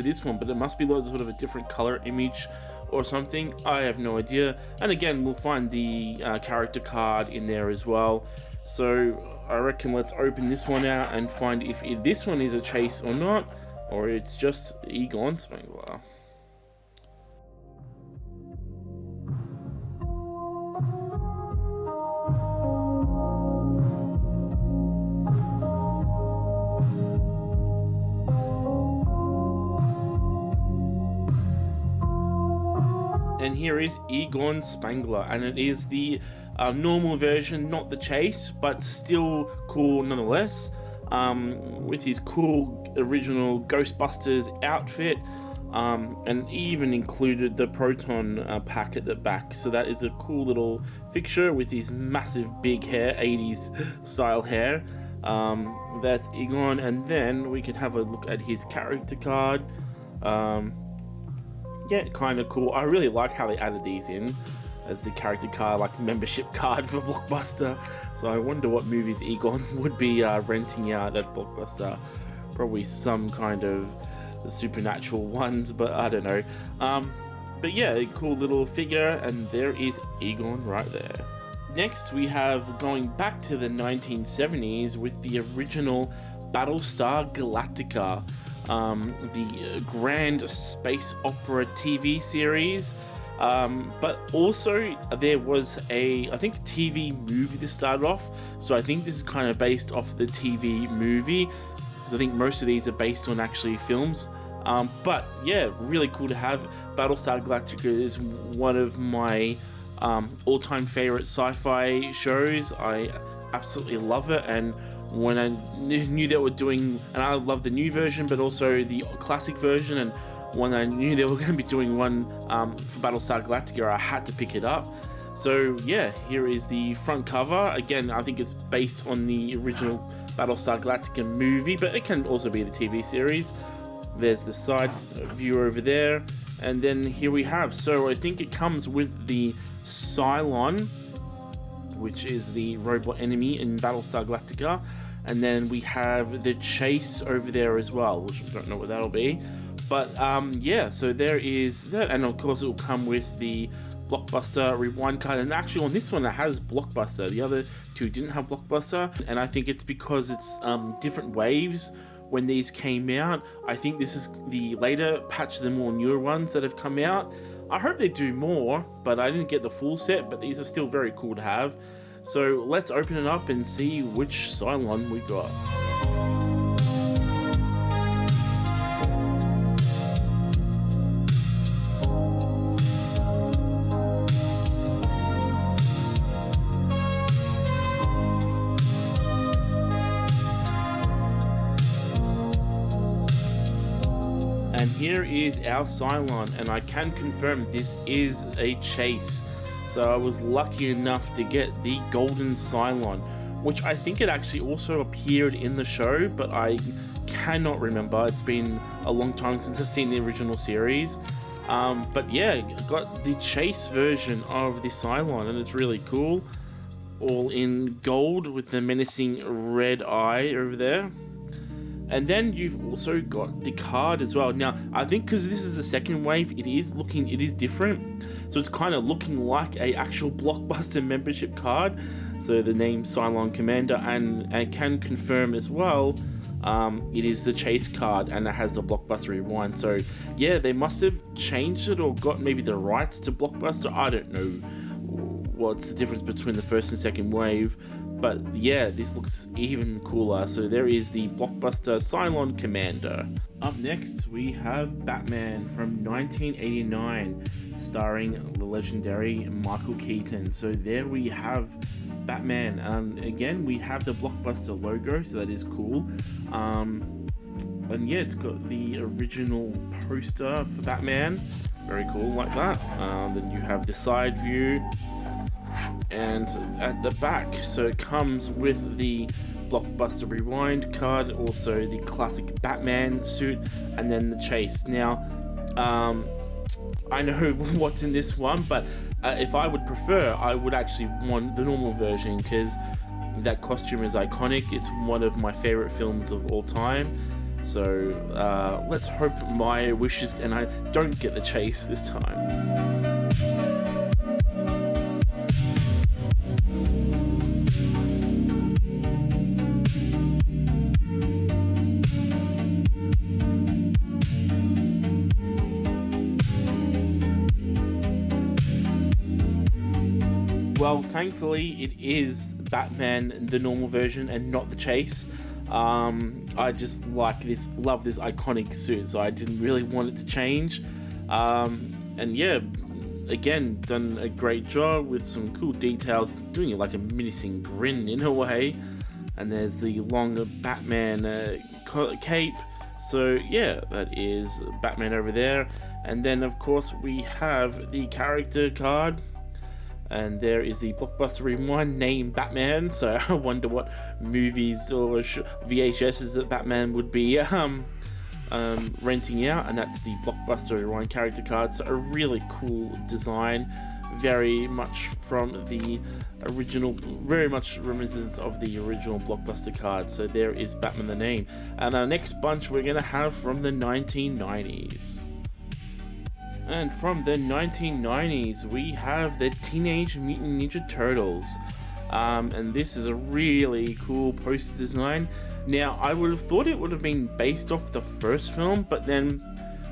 to this one, but it must be sort of a different color image or something. I have no idea. And again, we'll find the character card in there as well. So I reckon let's open this one out and find if this one is a chase or not, or it's just 𝗠𝗔𝗣𝗢𝗪𝗪𝗪. And here is 𝗠𝗠𝗣𝗪𝗪𝗪𝗪, and it is the normal version, not the chase, but still cool nonetheless, with his cool original Ghostbusters outfit, and even included the proton pack at the back. So that is a cool little fixture with his massive big hair, 80s style hair. That's Egon, and then we can have a look at his character card. Yeah, kind of cool. I really like how they added these in as the character card, like membership card for Blockbuster. So I wonder what movies Egon would be renting out at Blockbuster. Probably some kind of supernatural ones, but I don't know. But yeah, a cool little figure, and there is Egon right there. Next, we have going back to the 1970s with the original Battlestar Galactica. The grand space opera TV series, but also there was I think TV movie that started off, so I think this is kind of based off the TV movie, because I think most of these are based on actually films, but yeah, really cool to have. Battlestar Galactica is one of my all-time favorite sci-fi shows. I absolutely love it, and when I knew they were doing, and I love the new version, but also the classic version, and when I knew they were going to be doing one for Battlestar Galactica, I had to pick it up. So yeah, here is the front cover. Again, I think it's based on the original Battlestar Galactica movie, but it can also be the TV series. There's the side view over there, and then here we have, so I think it comes with the Cylon, which is the robot enemy in Battlestar Galactica, and then we have the chase over there as well, which I don't know what that'll be, but yeah, so there is that, and of course it will come with the Blockbuster Rewind card, and actually on this one it has Blockbuster. The other two didn't have Blockbuster, and I think it's because it's different waves when these came out. I think this is the later patch, the more newer ones that have come out. I hope they do more, but I didn't get the full set, but these are still very cool to have. So let's open it up and see which Cylon we got. And here is our Cylon, and I can confirm this is a chase. So I was lucky enough to get the golden Cylon, which I think it actually also appeared in the show, but I cannot remember. It's been a long time since I've seen the original series. But yeah, got the chase version of the Cylon, and it's really cool. All in gold with the menacing red eye over there. And then you've also got the card as well. Now, I think because this is the second wave, it is different. So it's kind of looking like a actual Blockbuster membership card. So the name Cylon Commander, and I can confirm as well, it is the chase card, and it has the Blockbuster Rewind. So yeah, they must have changed it or got maybe the rights to Blockbuster. I don't know what's the difference between the first and second wave. But yeah, this looks even cooler. So there is the Blockbuster Cylon Commander. Up next, we have Batman from 1989, starring the legendary Michael Keaton. So there we have Batman. Again, we have the Blockbuster logo, so that is cool. And yeah, it's got the original poster for Batman. Very cool, like that. Then you have the side view, and at the back, so it comes with the Blockbuster Rewind card, also the classic Batman suit, and then the chase. Now, I know what's in this one, but if I would prefer, I would actually want the normal version, because that costume is iconic. It's one of my favorite films of all time. So let's hope my wishes and I don't get the chase this time. Well, thankfully it is Batman, the normal version, and not the chase. I just love this iconic suit, so I didn't really want it to change. And yeah, again, done a great job with some cool details, doing it like a menacing grin in a way. And there's the longer Batman cape. So yeah, that is Batman over there. And then of course we have the character card. And there is the Blockbuster Rewind name Batman. So I wonder what movies or VHSs that Batman would be renting out. And that's the Blockbuster Rewind character card. So a really cool design, very much from the original, very much reminiscent of the original Blockbuster card. So there is Batman the name. And our next bunch we're gonna have from the 1990s. And from the 1990s, we have the Teenage Mutant Ninja Turtles. And this is a really cool poster design. Now, I would have thought it would have been based off the first film, but then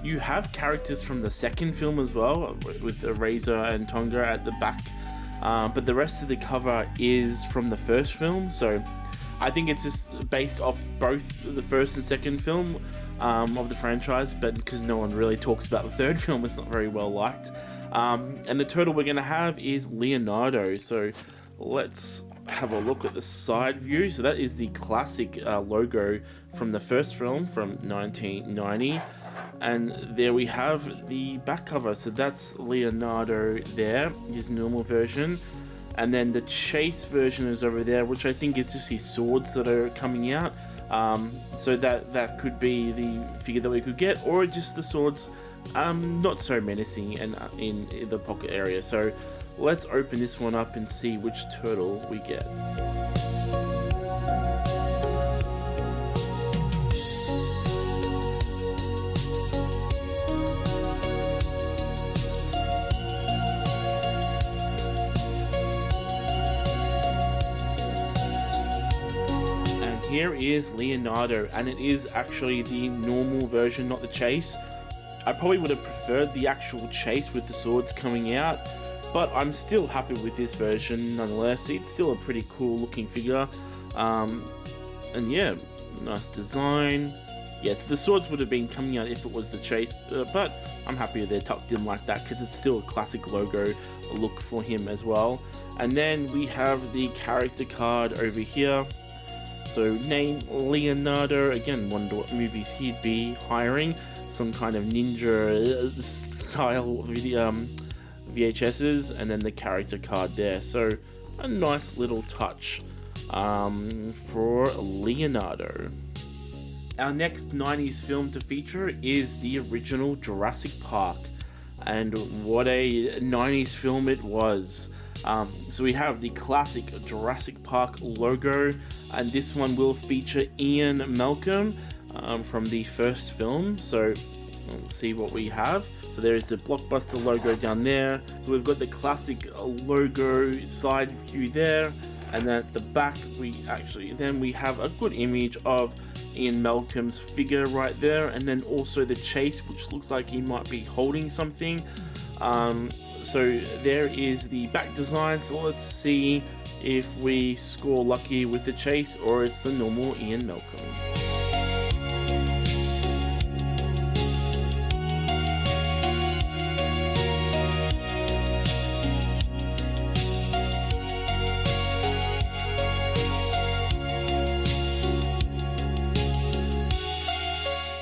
you have characters from the second film as well, with Razor and Tonga at the back. But the rest of the cover is from the first film, so I think it's just based off both the first and second film of the franchise, but because no one really talks about the third film, it's not very well liked. And the turtle we're going to have is Leonardo, so let's have a look at the side view. So that is the classic logo from the first film from 1990, and there we have the back cover. So that's Leonardo there, his normal version. And then the chase version is over there, which I think is just his swords that are coming out. So that could be the figure that we could get, or just the swords, not so menacing and in the pocket area. So let's open this one up and see which turtle we get. Here is Leonardo, and it is actually the normal version, not the chase. I probably would have preferred the actual chase with the swords coming out, but I'm still happy with this version nonetheless. It's still a pretty cool looking figure, and yeah, nice design. Yes, the swords would have been coming out if it was the chase, but I'm happy they're tucked in like that because it's still a classic logo look for him as well. And then we have the character card over here. So name Leonardo, again, wonder what movies he'd be hiring, some kind of ninja style video, VHSs, and then the character card there. So a nice little touch for Leonardo. Our next 90s film to feature is the original Jurassic Park, and what a 90s film it was. So we have the classic Jurassic Park logo, and this one will feature Ian Malcolm from the first film. So let's see what we have. So there is the Blockbuster logo down there. So we've got the classic logo side view there, and then at the back we have a good image of Ian Malcolm's figure right there, and then also the chase, which looks like he might be holding something. So there is the back design. So let's see if we score lucky with the chase or it's the normal Ian Malcolm.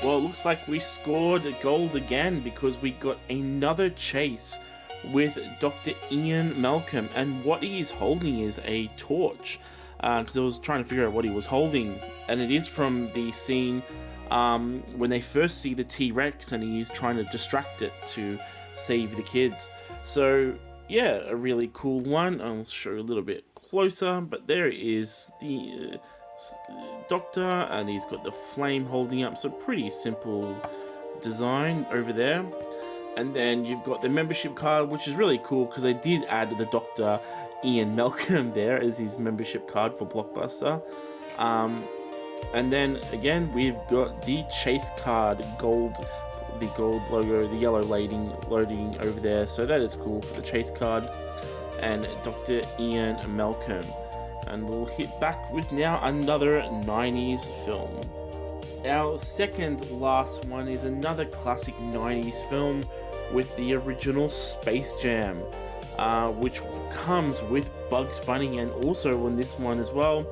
Well, it looks like we scored gold again because we got another chase with Dr. Ian Malcolm, and what he is holding is a torch, because I was trying to figure out what he was holding, and it is from the scene when they first see the T-Rex and he is trying to distract it to save the kids. So yeah, a really cool one. I'll show you a little bit closer, but there is the Doctor, and he's got the flame holding up, so pretty simple design over there. And then you've got the membership card, which is really cool because they did add the Dr. Ian Malcolm there as his membership card for Blockbuster. And then again, we've got the chase card, the gold logo, the yellow loading over there. So that is cool for the chase card. and Dr. Ian Malcolm. And we'll hit back with now another 90s film. Our second last one is another classic 90s film with the original Space Jam, which comes with Bugs Bunny, and also on this one as well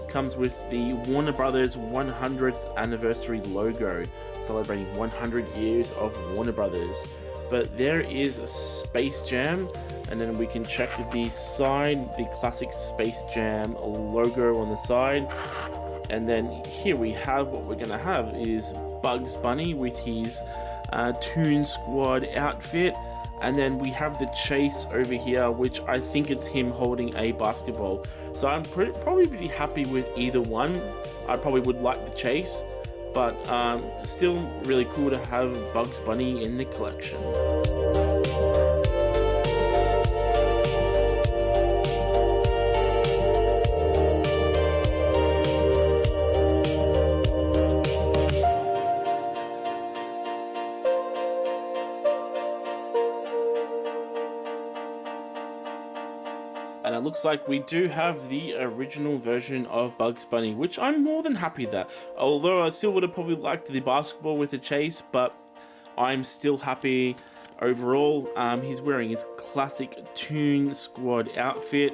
comes with the Warner Brothers 100th anniversary logo, celebrating 100 years of Warner Brothers. But there is Space Jam, and then we can check the side, the classic Space Jam logo on the side. And then here we have, what we're gonna have is Bugs Bunny with his Toon Squad outfit. And then we have the chase over here, which I think it's him holding a basketball. So I'm probably pretty happy with either one. I probably would like the chase, but still really cool to have Bugs Bunny in the collection. And it looks like we do have the original version of Bugs Bunny, which I'm more than happy that. Although I still would have probably liked the basketball with the chase, but I'm still happy overall. He's wearing his classic Toon Squad outfit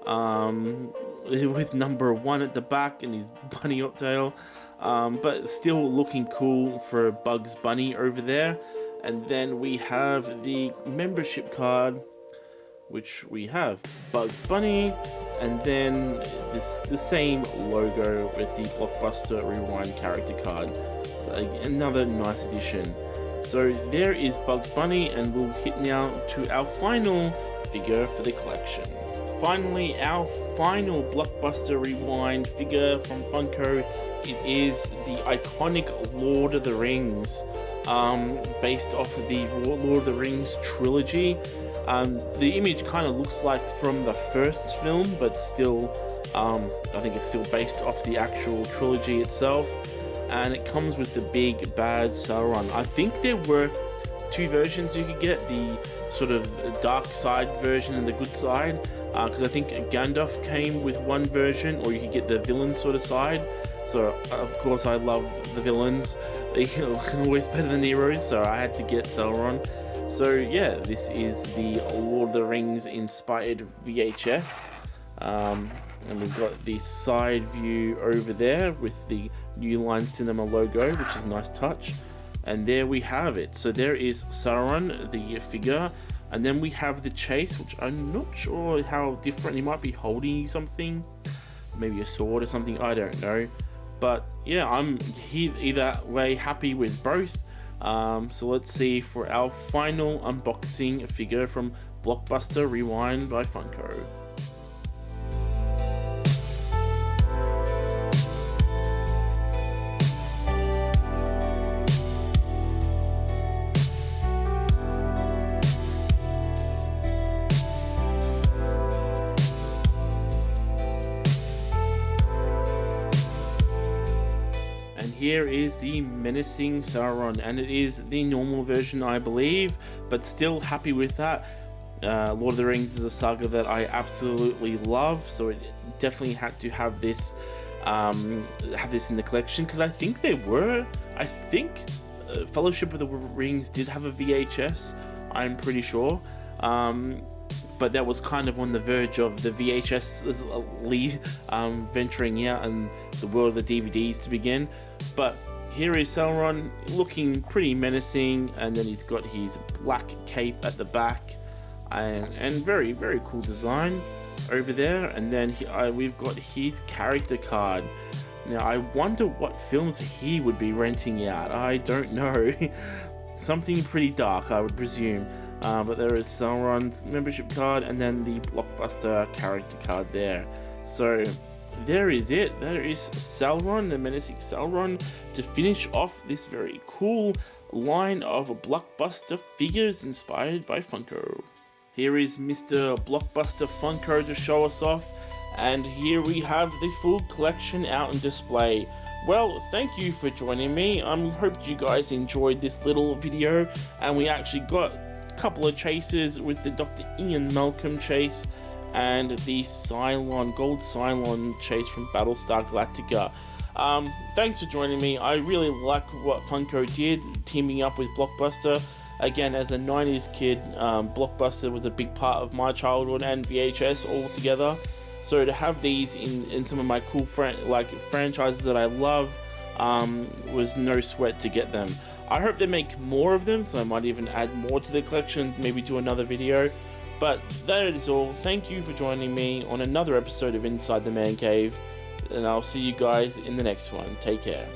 with number 1 at the back and his bunny up tail, but still looking cool for Bugs Bunny over there. And then we have the membership card, which we have Bugs Bunny, and then the same logo with the Blockbuster Rewind character card. So another nice addition. So there is Bugs Bunny, and we'll hit now to our final figure for the collection. Finally, our final Blockbuster Rewind figure from Funko. It is the iconic Lord of the Rings, based off of the Lord of the Rings trilogy. The image kind of looks like from the first film, but still, I think it's still based off the actual trilogy itself. And it comes with the big bad Sauron. I think there were 2 versions you could get, the sort of dark side version and the good side, because I think Gandalf came with one version, or you could get the villain sort of side. So of course I love the villains, they're always better than the heroes, so I had to get Sauron. So yeah, this is the Lord of the Rings inspired VHS, and we've got the side view over there with the New Line Cinema logo, which is a nice touch. And there we have it. So there is Sauron, the figure, and then we have the chase, which I'm not sure how different. He might be holding something, maybe a sword or something, I don't know. But yeah, I'm either way happy with both. So let's see for our final unboxing figure from Blockbuster Rewind by Funko. Here is the menacing Sauron, and it is the normal version, I believe, but still happy with that. Lord of the Rings is a saga that I absolutely love, so it definitely had to have this in the collection, because I think Fellowship of the Rings did have a VHS, I'm pretty sure. But that was kind of on the verge of the VHS venturing out and the world of the DVDs to begin. But here is Sauron looking pretty menacing, and then he's got his black cape at the back, and very, very cool design over there. And then we've got his character card. Now I wonder what films he would be renting out. I don't know. Something pretty dark, I would presume. But there is Sauron's membership card, and then the Blockbuster character card there. So there is it. There is Sauron, the menacing Sauron, to finish off this very cool line of Blockbuster figures inspired by Funko. Here is Mr. Blockbuster Funko to show us off, and here we have the full collection out on display. Well, thank you for joining me. I hope you guys enjoyed this little video, and we actually got couple of chases with the Dr. Ian Malcolm chase and the Gold Cylon chase from Battlestar Galactica. Thanks for joining me. I really like what Funko did, teaming up with Blockbuster. Again, as a 90s kid, Blockbuster was a big part of my childhood and VHS all together. So to have these in some of my cool franchises that I love was no sweat to get them. I hope they make more of them, so I might even add more to the collection, maybe do another video. But that is all. Thank you for joining me on another episode of Inside the Man Cave, and I'll see you guys in the next one. Take care.